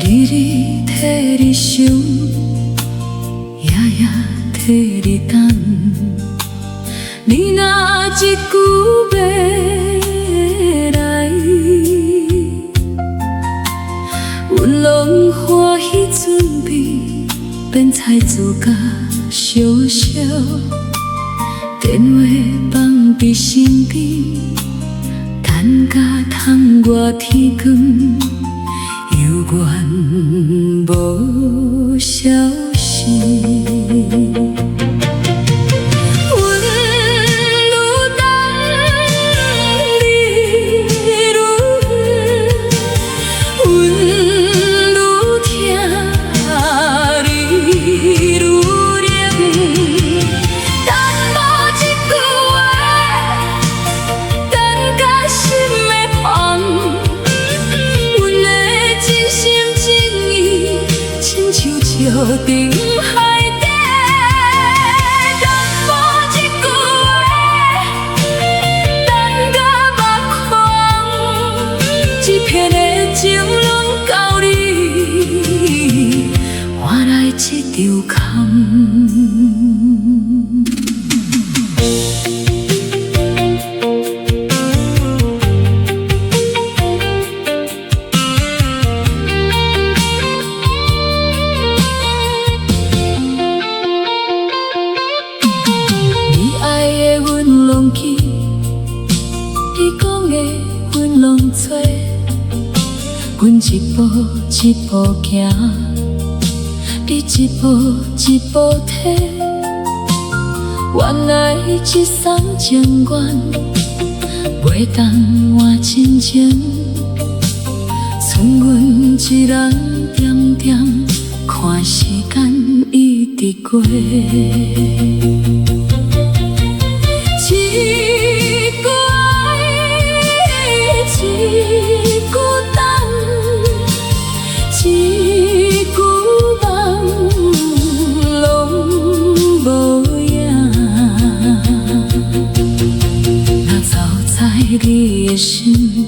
日日替你想，夜夜替你等。你若一句要来，阮拢欢喜准备，免菜煮甲烧烧。电话放伫身边，等甲窗外天光，犹原无消息。石沉海底，等无一句话，等甲目眶，一片的情拢到你，换来这场空。你讲的阮拢做，阮一步一步行，你一步一步退。原来这双情缘，袂当换真情，剩阮一人点点看时间一直过。你的心，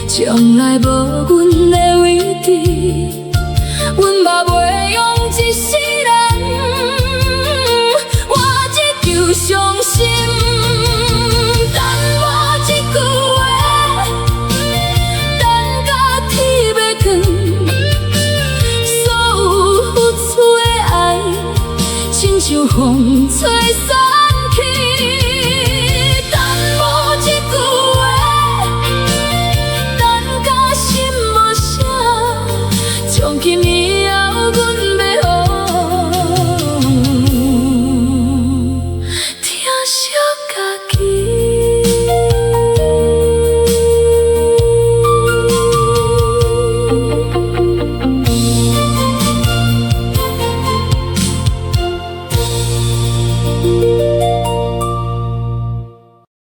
从来无阮的位置，阮嘛袂用一世人换一场伤心。等我一句话，等甲天要光，所有付出的爱，亲像风吹散。